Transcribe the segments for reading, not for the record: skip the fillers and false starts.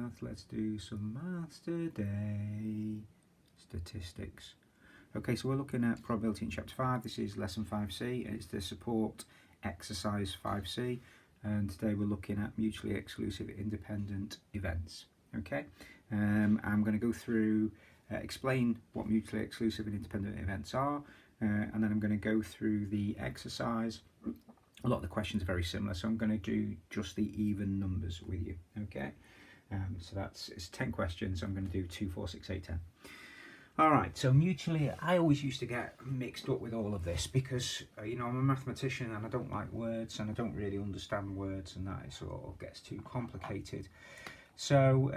math. Let's do some maths today. Statistics. Okay, so we're looking at probability in chapter 5. This is lesson 5C, and it's the support exercise 5C. And today we're looking at mutually exclusive independent events. Okay, I'm going to go through, explain what mutually exclusive and independent events are, and then I'm going to go through the exercise. A lot of the questions are very similar, so I'm going to do just the even numbers with you. Okay, so it's 10 questions. So I'm going to do 2, 4, 6, 8, 10. All right, so mutually, I always used to get mixed up with all of this because, you know, I'm a mathematician and I don't like words and I don't really understand words, and that sort of gets too complicated. So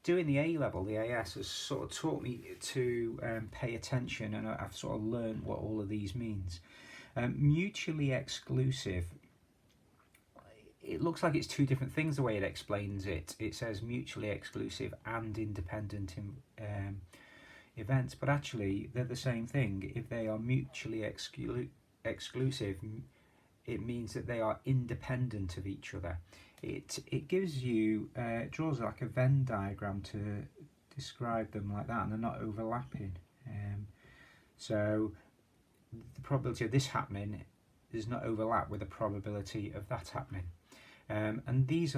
doing the A level, the AS, has sort of taught me to pay attention, and I've sort of learned what all of these means. Mutually exclusive, it looks like it's two different things the way it explains it. It says mutually exclusive and independent events, but actually they're the same thing. If they are mutually exclusive, it means that they are independent of each other. It gives you, it draws like a Venn diagram to describe them like that, and they're not overlapping. So the probability of this happening does not overlap with the probability of that happening. And these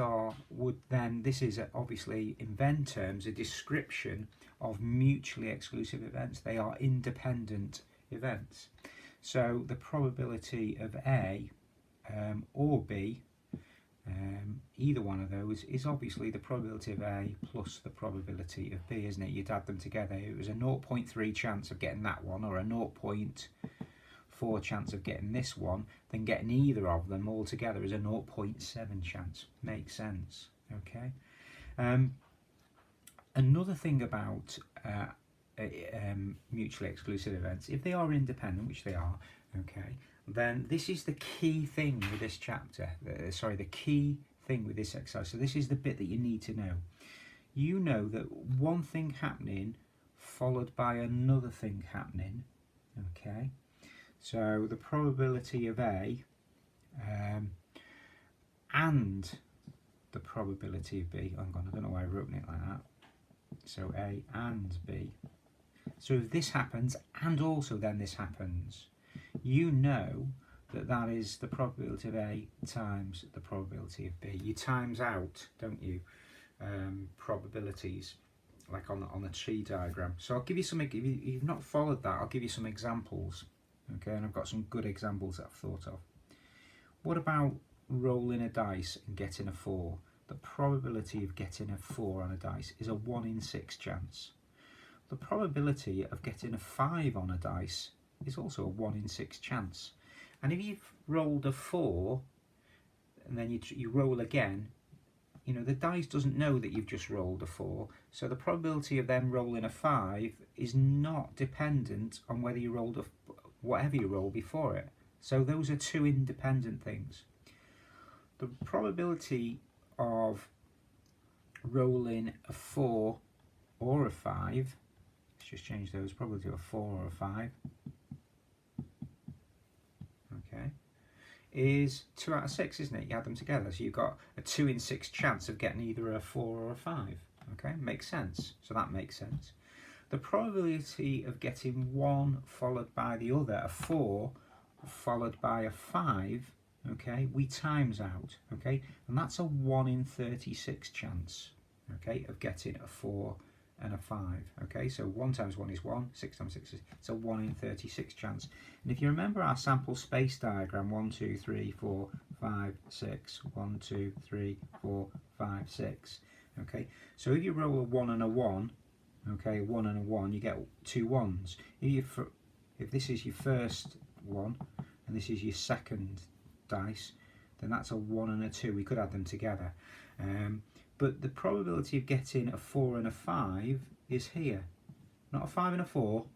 this is obviously in Venn terms a description of mutually exclusive events. They are independent events. So the probability of A or B, either one of those, is obviously the probability of A plus the probability of B, isn't it? You'd add them together. It was a 0.3 chance of getting that one, or a 0.4 chance of getting this one, then getting either of them all together is a 0.7 chance. Makes sense. Okay. Another thing about mutually exclusive events, if they are independent, which they are, okay, then this is the key thing with this chapter. The key thing with this exercise. So this is the bit that you need to know. You know that one thing happening followed by another thing happening. Okay. So the probability of A and the probability of B. I don't know why I wrote it like that. So A and B. So if this happens and also then this happens, you know that that is the probability of A times the probability of B. You times out, don't you, probabilities, like on a tree diagram. So I'll give you some, if you've not followed that, I'll give you some examples. Okay, and I've got some good examples that I've thought of. What about rolling a dice and getting a 4? The probability of getting a 4 on a dice is a 1 in 6 chance. The probability of getting a 5 on a dice is also a 1 in 6 chance. And if you've rolled a 4 and then you roll again, you know, the dice doesn't know that you've just rolled a 4, so the probability of them rolling a 5 is not dependent on whether you rolled whatever you rolled before it. So those are two independent things. The probability of rolling a 4 or a 5, let's just change those, probability of a 4 or a 5, okay, is 2 out of 6, isn't it? You add them together, so you've got a 2 in 6 chance of getting either a 4 or a 5. Okay, makes sense. So that makes sense. The probability of getting one followed by the other, a 4 followed by a 5, okay, we times out, okay, and that's a 1 in 36 chance, okay, of getting a 4 and a 5, okay, so 1 times 1 is 1, 6 times 6 is, it's a 1 in 36 chance. And if you remember our sample space diagram, 1, 2, 3, 4, 5, 6, 1, 2, 3, 4, 5, 6, okay, so if you roll a 1 and a 1, okay, 1 and a 1, you get 2 1s. If this is your first one and this is your second dice, then that's a 1 and a 2. We could add them together. But the probability of getting a 4 and a 5 is here. Not a 5 and a 4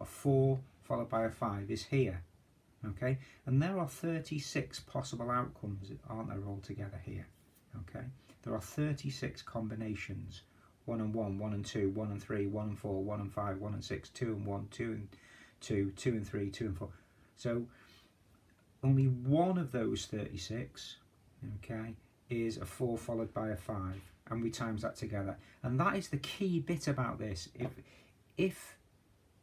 followed by a 5 is here. Okay, and there are 36 possible outcomes, aren't there, all together here? Okay, there are 36 combinations. 1 and 1, 1 and 2, 1 and 3, 1 and 4, 1 and 5, 1 and 6, 2 and 1, 2 and 2, 2 and 3, 2 and 4. So only one of those 36, okay, is a 4 followed by a 5, and we times that together. And that is the key bit about this. If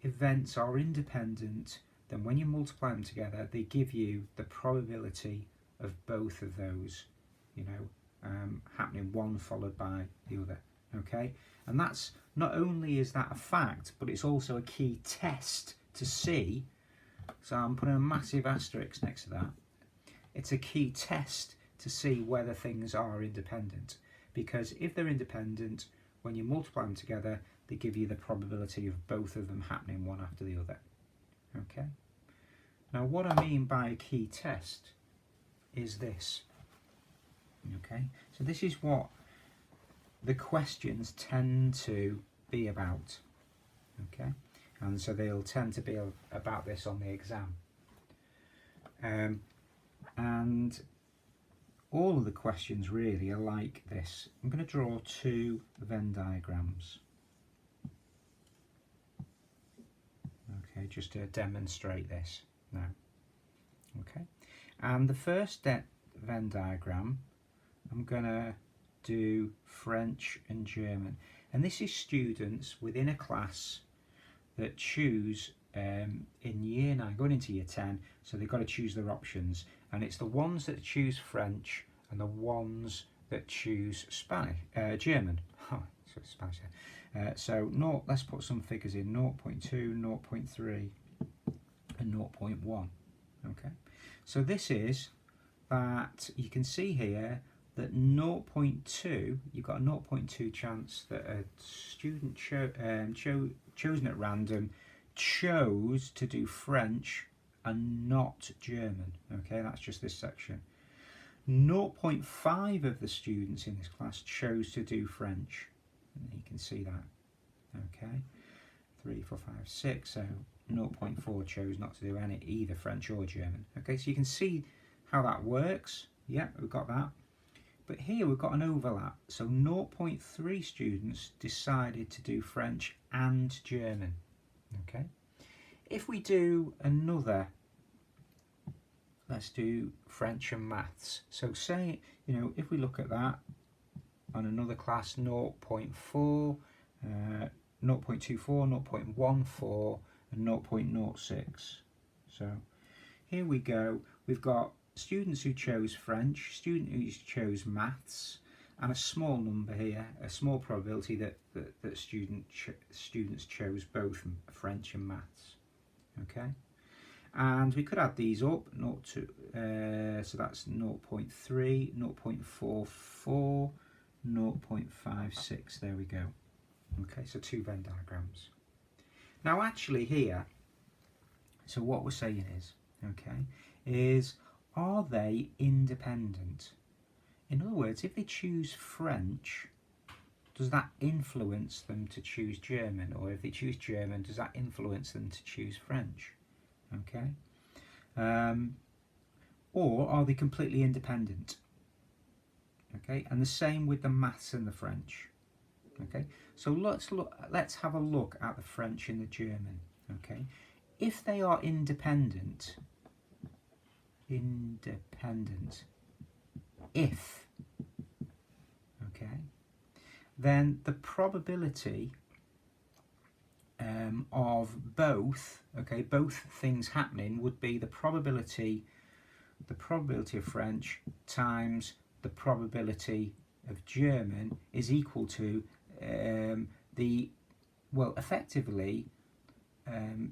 events are independent, then when you multiply them together, they give you the probability of both of those, you know, happening, one followed by the other. Okay, and that's not only is that a fact, but it's also a key test to see. So I'm putting a massive asterisk next to that. It's a key test to see whether things are independent, because if they're independent, when you multiply them together, they give you the probability of both of them happening one after the other. Okay. Now what I mean by a key test is this. Okay, so this is what the questions tend to be about. Okay, and so they'll tend to be about this on the exam. And all of the questions really are like this. I'm going to draw 2 Venn diagrams. Okay, just to demonstrate this now. Okay, and the first Venn diagram, I'm going to do French and German, and this is students within a class that choose in year 9 going into year 10, so they've got to choose their options, and it's the ones that choose French and the ones that choose German. So Spanish. So let's put some figures in: 0.2, 0.3 and 0.1. Okay, so this is that you can see here that 0.2, you've got a 0.2 chance that a student chosen at random chose to do French and not German. Okay, that's just this section. 0.5 of the students in this class chose to do French. And you can see that. Okay, 3, 4, 5, 6. So 0.4 chose not to do either French or German. Okay, so you can see how that works. Yeah, we've got that. But here we've got an overlap. So 0.3 students decided to do French and German. Okay. If we do another, let's do French and maths. So say, you know, if we look at that on another class, 0.4, 0.24, 0.14 and 0.06. So here we go. We've got students who chose French, students who chose maths, and a small number here, a small probability that students chose both French and maths. Okay, and we could add these up, so that's 0.3, 0.44, 0.56, there we go. Okay, so 2 Venn diagrams. Now actually here, so what we're saying is, okay, is are they independent? In other words, if they choose French, does that influence them to choose German? Or if they choose German, does that influence them to choose French? Okay. Or are they completely independent? Okay, and the same with the maths and the French. Okay, so let's have a look at the French and the German. Okay, if they are independent, if, okay, then the probability of both things happening would be the probability of French times the probability of German is equal to effectively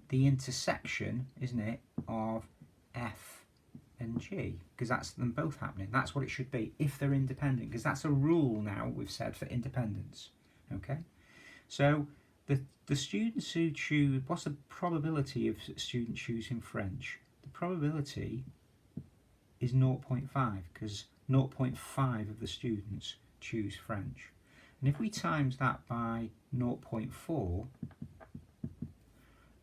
the intersection, isn't it, of F and G, because that's them both happening. That's what it should be if they're independent, because that's a rule now we've said for independence. Okay, so the students who choose, what's the probability of students choosing French? The probability is 0.5, because 0.5 of the students choose French. And if we times that by 0.4,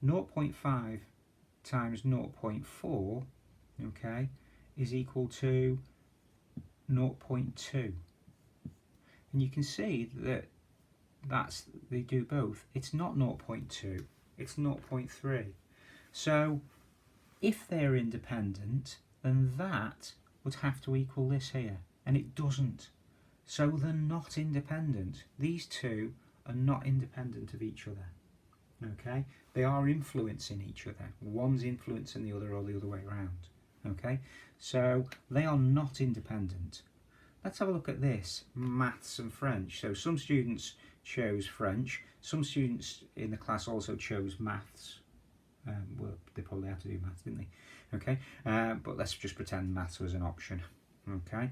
0.5 times 0.4, okay, is equal to 0.2. And you can see that they do both. It's not 0.2, it's 0.3. So if they're independent, then that would have to equal this here. and it doesn't. So they're not independent. These two are not independent of each other. Okay, they are influencing each other. One's influencing the other or the other way around. Okay, so they are not independent. Let's have a look at this, maths and French. So some students chose French. Some students in the class also chose maths. Well, they probably had to do maths, didn't they? Okay, but let's just pretend maths was an option. Okay,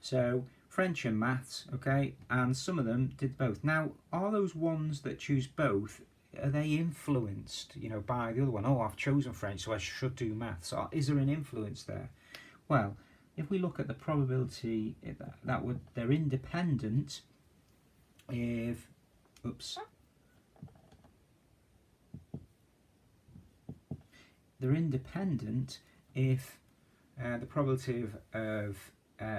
so French and maths, okay, and some of them did both. Now, are those ones that choose both, are they influenced, you know, by the other one? Oh, I've chosen French, so I should do maths. Or is there an influence there? Well, if we look at the probability that would, they're independent if, they're independent if the probability of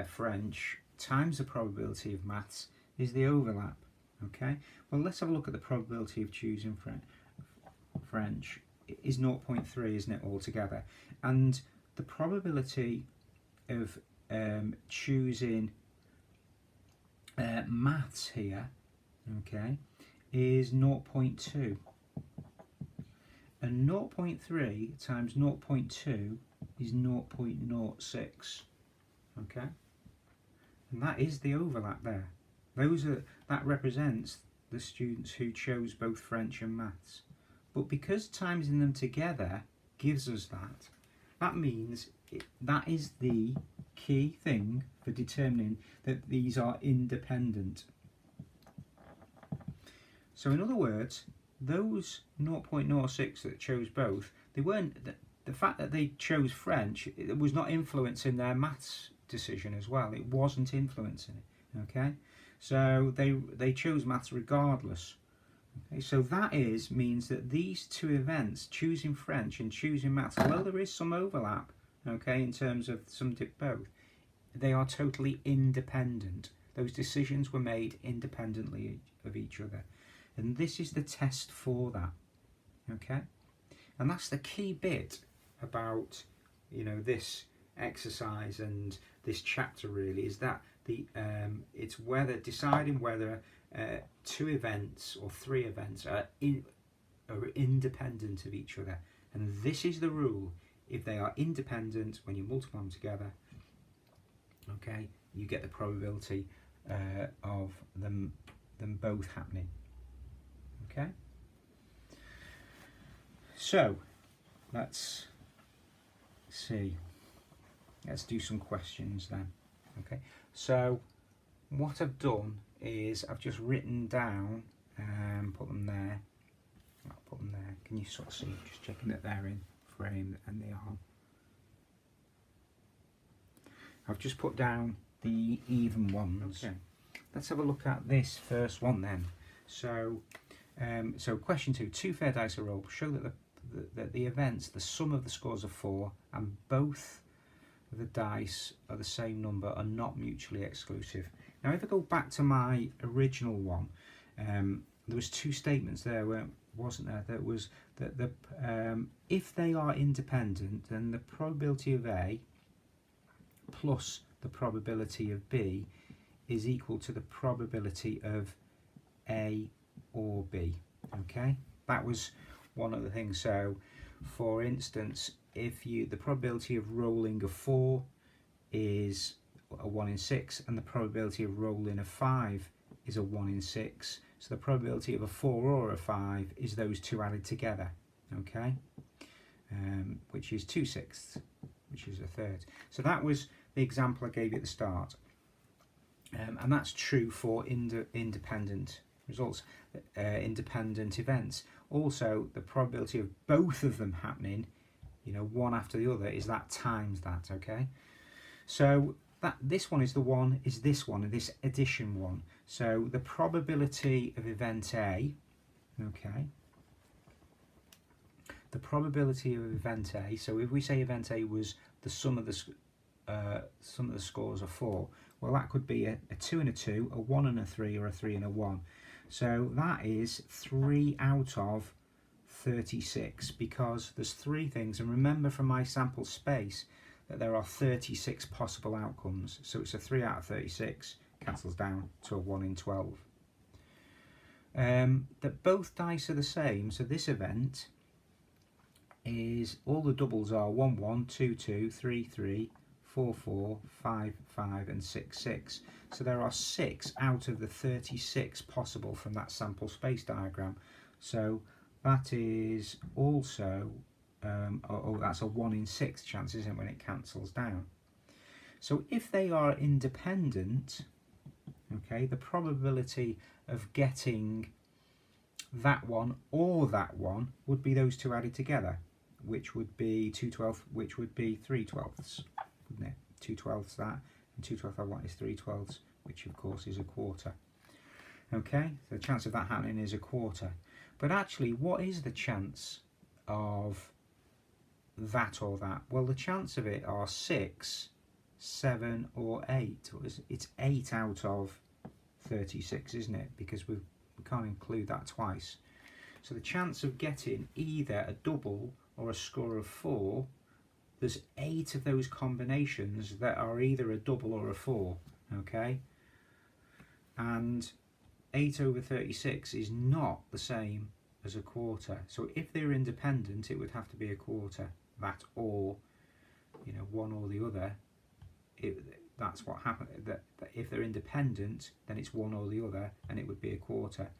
French times the probability of maths is the overlap. Okay, well, let's have a look at the probability of choosing French. It is 0.3, isn't it, altogether? And the probability of choosing maths here, okay, is 0.2. And 0.3 times 0.2 is 0.06. Okay, and that is the overlap there. That represents the students who chose both French and maths. But because timesing them together gives us that, that means that is the key thing for determining that these are independent. So in other words, those 0.06 that chose both, they weren't, the fact that they chose French, it was not influencing their maths decision as well. It wasn't influencing it. Okay, so they chose maths regardless. Okay, so that means that these two events, choosing French and choosing maths, although there is some overlap, okay, in terms of some did both, they are totally independent. Those decisions were made independently of each other, and this is the test for that. Okay, and that's the key bit about, you know, this exercise and this chapter really, is that it's deciding whether two events or three events are independent of each other. And this is the rule: if they are independent, when you multiply them together, okay, you get the probability of them both happening. Okay, so let's see. Let's do some questions then. Okay, so what I've done is I've just written down and put them there. I'll put them there. Can you sort of see? Just checking that they're in frame and they are. I've just put down the even ones. Okay. Let's have a look at this first one then. So, so question 2: two fair dice are rolled. Show that the events, the sum of the scores of 4, and both the dice are the same number, are not mutually exclusive. Now, if I go back to my original one, there was two statements there, wasn't there? That was that if they are independent, then the probability of A plus the probability of B is equal to the probability of A or B. Okay, that was one of the things. So, for instance, if the probability of rolling a 4 is a 1 in 6, and the probability of rolling a 5 is a 1 in 6, so the probability of a 4 or a 5 is those two added together. Okay, which is 2/6, which is a third. So that was the example I gave you at the start, and that's true for independent results, independent events. Also, the probability of both of them happening, you know, one after the other, is that times that. Okay, so this one is this one, and this addition one. So the probability of event A, okay, the probability of event A, so if we say event A was the sum of the scores of 4, well, that could be a 2 and a 2, a 1 and a 3, or a 3 and a 1. So that is 3 out of 36, because there's 3 things, and remember from my sample space that there are 36 possible outcomes. So it's a 3 out of 36, cancels down to a 1 in 12. That both dice are the same, so this event is all the doubles are 1 1, 2 2, 3 3, 4 4, 5 5 and 6 6. So there are 6 out of the 36 possible from that sample space diagram. So that is also that's a 1 in 6 chance, isn't it, when it cancels down. So if they are independent, okay, the probability of getting that one or that one would be those two added together, which would be 2/12, which would be 3/12, wouldn't it? 2/12 that, and 2/12 I want is 3/12, which of course is a quarter. Okay, so the chance of that happening is a quarter. But actually, what is the chance of that or that? Well, the chance of it are 6, 7 or 8. It's 8 out of 36, isn't it? Because we can't include that twice. So the chance of getting either a double or a score of 4, there's 8 of those combinations that are either a double or a 4, okay? And 8 over 36 is not the same as a quarter. So if they're independent, it would have to be a quarter, that or, you know, one or the other. That's what happened. That if they're independent, then it's one or the other, and it would be a quarter.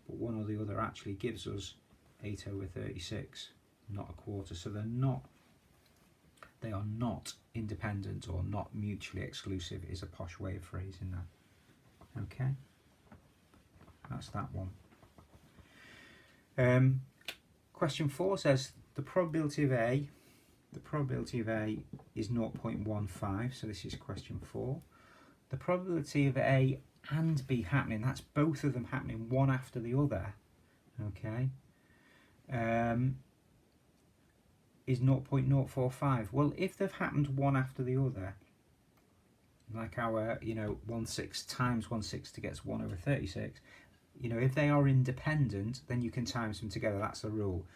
But one or the other actually gives us 8 over 36, not a quarter. So they are not independent or not mutually exclusive is a posh way of phrasing that. Okay, that's that one. Question 4 says the probability of A is 0.15, so this is question 4. The probability of A and B happening, that's both of them happening one after the other, okay, is 0.045. Well, if they've happened one after the other, like our, 1/6 times 1/6 to get 1 over 36, if they are independent, then you can times them together. That's the rule.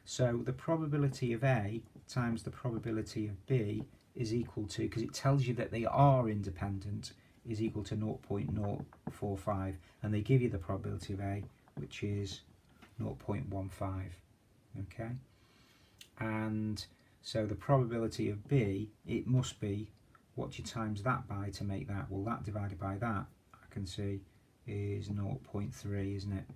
So the probability of A times the probability of B is equal to, because it tells you that they are independent, is equal to 0.045, and they give you the probability of A, which is 0.15. Okay, and so the probability of B, it must be what do you times that by to make that? Well, that divided by that, I can see, is 0.3, isn't it?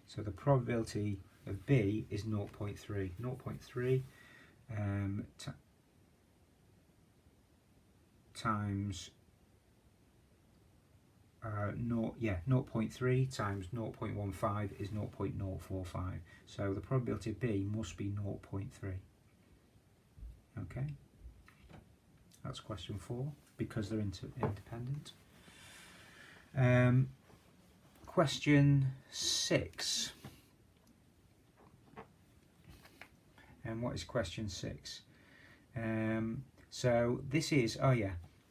So the probability of B is 0.3. 0.3 times 0.3 times 0.15 is 0.045. So the probability of B must be 0.3. Okay, that's question 4 because they're independent. Question 6. And what is question 6? So this is,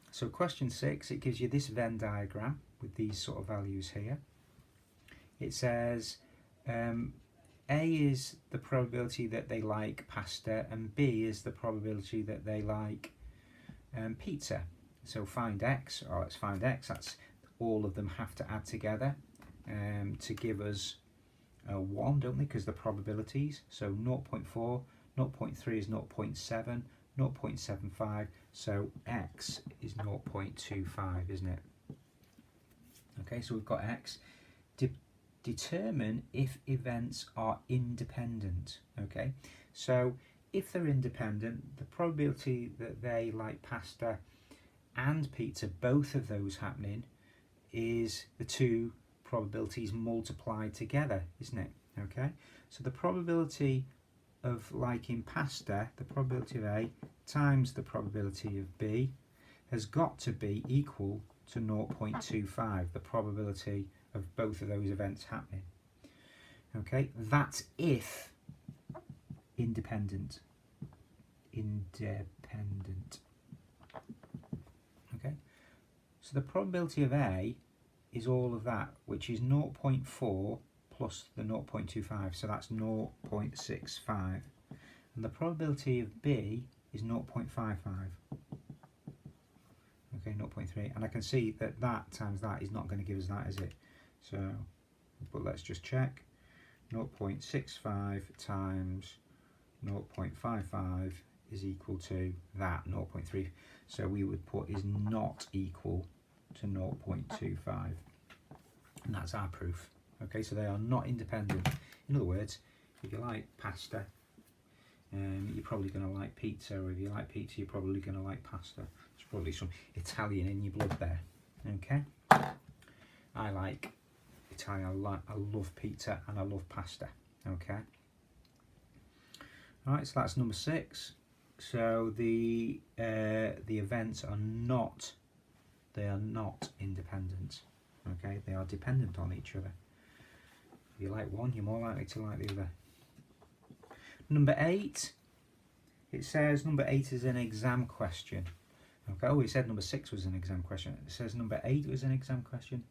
so question 6, it gives you this Venn diagram with these sort of values here. It says A is the probability that they like pasta and B is the probability that they like pizza. So find X, or let's find X, that's all of them have to add together to give us 1, don't they, because the probabilities. So 0.4, 0.3 is 0.7, 0.75, so X is 0.25, isn't it? Okay, so we've got X. Determine if events are independent. Okay, so if they're independent, the probability that they like pasta and pizza, both of those happening, is the two probabilities multiplied together, isn't it? Okay, so the probability of liking pasta, the probability of A times the probability of B, has got to be equal to 0.25, the probability of both of those events happening. Okay, that's if independent. Okay, so the probability of A is all of that, which is 0.4 plus the 0.25, so that's 0.65. And the probability of B is 0.55. Okay, 0.3, and I can see that that times that is not going to give us that, is it? So, but let's just check. 0.65 times 0.55 is equal to that, 0.3. So we would put is not equal to 0.25, and that's our proof. Okay, so they are not independent. In other words, if you like pasta, you're probably going to like pizza, or if you like pizza, you're probably going to like pasta. There's probably some Italian in your blood there. Okay, I like Italian. I love pizza and I love pasta. Okay. All right, so that's number 6. So the events are not, they are not independent. Okay, they are dependent on each other. If you like one, you're more likely to like the other. Number 8, it says number 8 is an exam question. Okay, oh, it said number 6 was an exam question. It says number 8 was an exam question.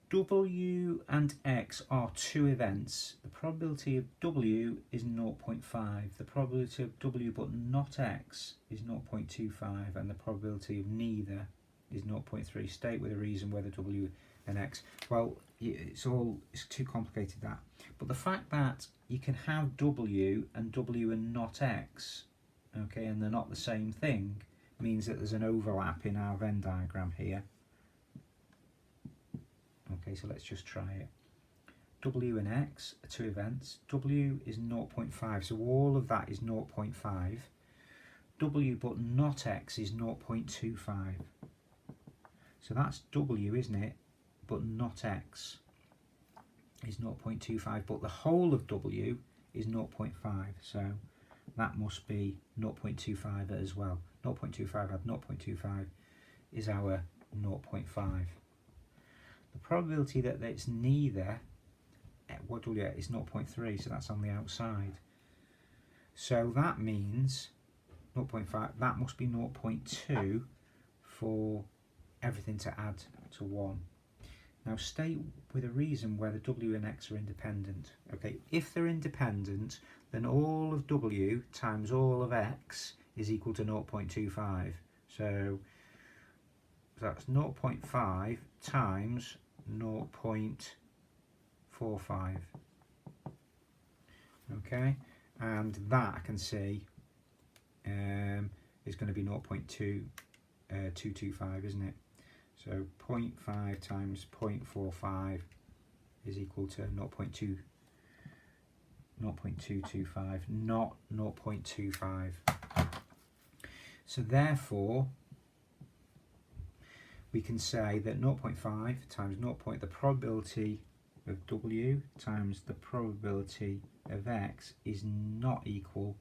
W and X are 2 events. The probability of W is 0.5. The probability of W but not X is 0.25, and the probability of neither is 0.3. State with a reason whether W and X. Well, it's too complicated, that. But the fact that you can have W and not X, okay, and they're not the same thing, means that there's an overlap in our Venn diagram here. Okay, so let's just try it. W and X are 2 events. W is 0.5, so all of that is 0.5. W but not X is 0.25. So that's W, isn't it? But not X is 0.25, but the whole of W is 0.5, so that must be 0.25 as well. 0.25 add 0.25 is our 0.5. The probability that it's neither, what do we get, is 0.3, so that's on the outside. So that means 0.5, that must be 0.2 for everything to add to 1. Now state with a reason whether W and X are independent. Okay, if they're independent, then all of W times all of X is equal to 0.25. So that's 0.5 times 0.45. Okay, and that I can see is going to be 0.225, isn't it? So 0.5 times 0.45 is equal to 0.225, not 0.25. So therefore, we can say that 0.5 times 0. The probability of W times the probability of X is not equal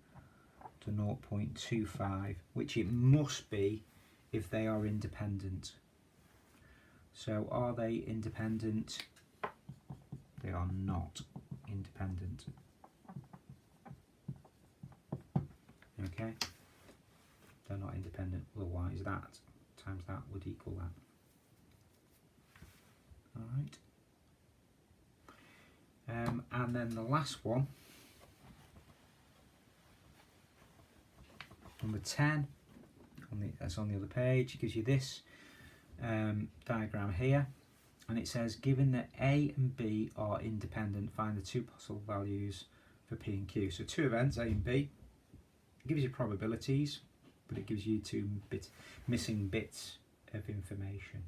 to 0.25, which it must be if they are independent. So are they independent? They are not independent. Okay? They're not independent, otherwise that times that would equal that. Alright. And then the last one, number 10, that's on the other page, it gives you this diagram here, and it says given that A and B are independent, find the 2 possible values for P and Q. So 2 events, A and B, it gives you probabilities, but it gives you 2 missing bits of information.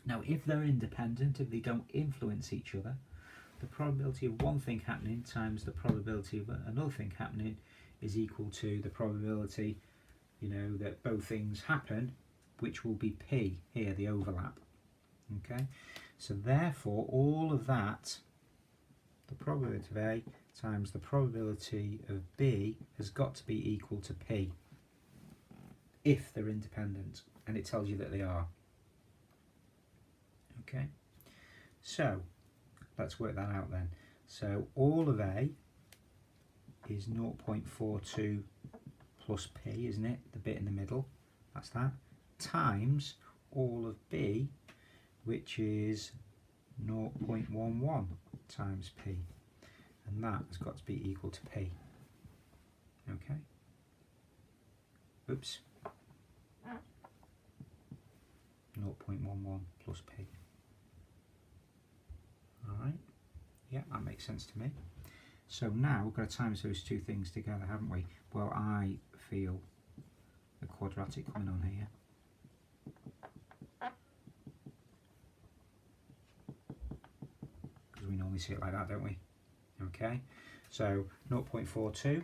Now if they're independent, if they don't influence each other, the probability of one thing happening times the probability of another thing happening is equal to the probability, you know, that both things happen, which will be P here, the overlap. Okay, so therefore all of that, the probability of A times the probability of B, has got to be equal to P if they're independent, and it tells you that they are. Okay, so let's work that out then. So all of A is 0.42 plus P, isn't it? The bit in the middle, that's that, times all of B, which is 0.11 times P, and that has got to be equal to P. Okay. Oops. 0.11 plus p. Alright, yeah, that makes sense to me. So now we've got to times those two things together, haven't we? Well, I feel the quadratic coming on here. Because we normally see it like that, don't we? Okay, so 0.42,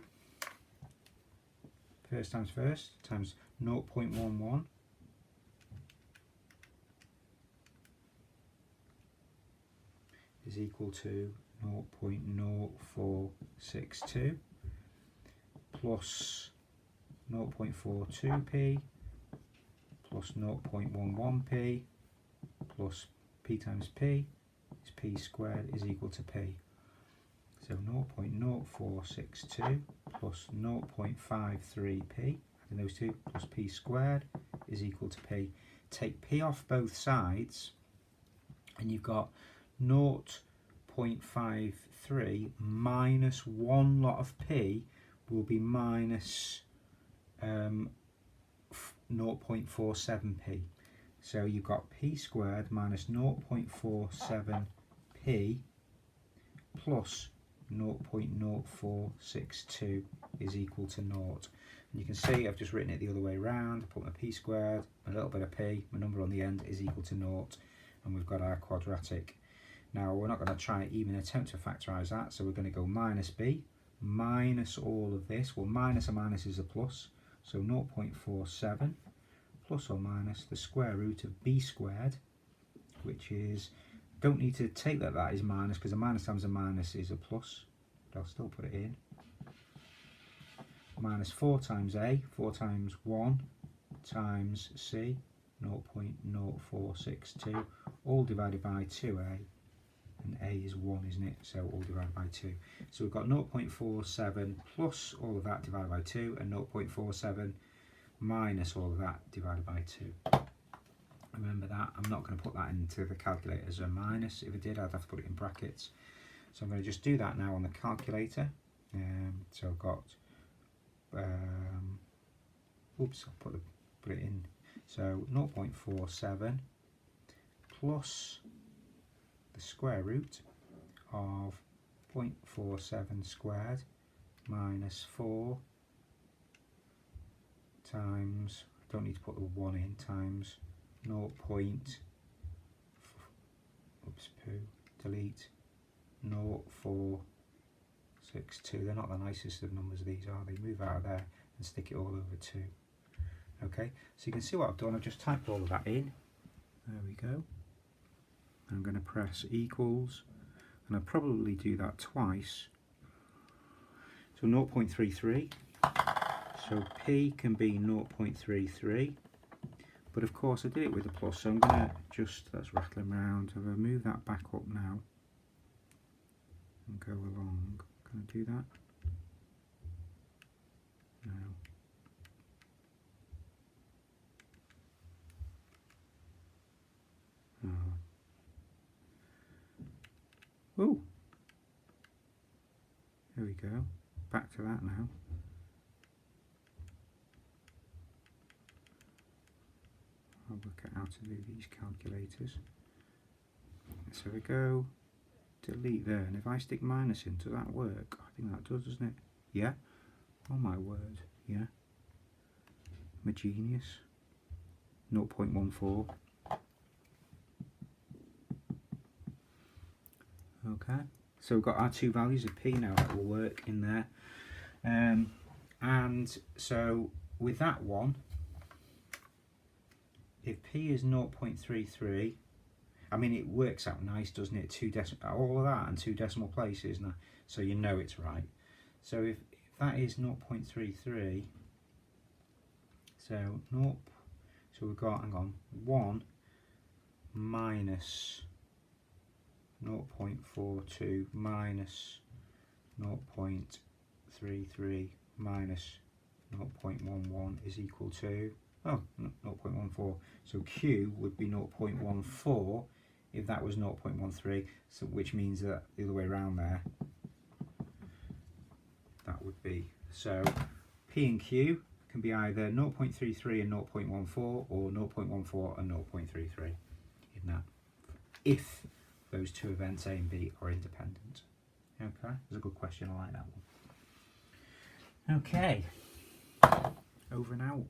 first times first, times 0.11 is equal to 0.0462 plus 0.42p plus 0.11p plus p times p is p squared is equal to p. So 0.0462 plus 0.53p, adding those two, plus p squared is equal to p. Take p off both sides and you've got 0.53 minus one lot of p will be minus 0.47p. So you've got p squared minus 0.47p plus 0.0462 is equal to 0. And you can see I've just written it the other way around. I put my p squared, a little bit of p, my number on the end is equal to 0, and we've got our quadratic. Now we're not going to try even attempt to factorise that, so we're going to go minus b minus all of this. Well, minus a minus is a plus, so 0.47 plus or minus the square root of b squared, which is, don't need to take that is minus, because a minus times a minus is a plus, but I'll still put it in. Minus 4 times a, 4 times 1 times c, 0.0462, all divided by 2a, and a is 1, isn't it? So all divided by 2. So we've got 0.47 plus all of that divided by 2, and 0.47 minus all of that divided by 2. Remember that, I'm not going to put that into the calculator as a minus. If I did, I'd have to put it in brackets. So I'm going to just do that now on the calculator. So I've got, oops, I'll put it in. So 0.47 plus the square root of 0.47 squared minus 4 times, don't need to put the 1 in, times 0.42. They're not the nicest of numbers, these are. They move out of there and stick it all over 2. Okay, so you can see what I've done. I've just typed all of that in. There we go. I'm going to press equals, and I'll probably do that twice. So 0.33. So p can be 0.33. But of course I did it with a plus, so I'm going to just, that's rattling around, I'm going to move that back up now and go along. Can I do that? No. Oh. There we go. Back to that now. I'll work out how to do these calculators. So we go delete there, and if I stick minus in, does that work? I think that does, doesn't it? Yeah? Oh my word, yeah. I'm a genius. 0.14. Okay, so we've got our two values of p now that will work in there. And so with that one, if p is 0.33, I mean it works out nice, doesn't it? All of that and 2 decimal places, now, so you know it's right. So if that is 0.33, so we've got, hang on, 1 minus 0.42 minus 0.33 minus 0.11 is equal to, 0.14. So Q would be 0.14 if that was 0.13, so which means that the other way around there, that would be. So P and Q can be either 0.33 and 0.14 or 0.14 and 0.33 in that, if those two events A and B are independent. Okay, that's a good question, I like that one. Okay, over and out.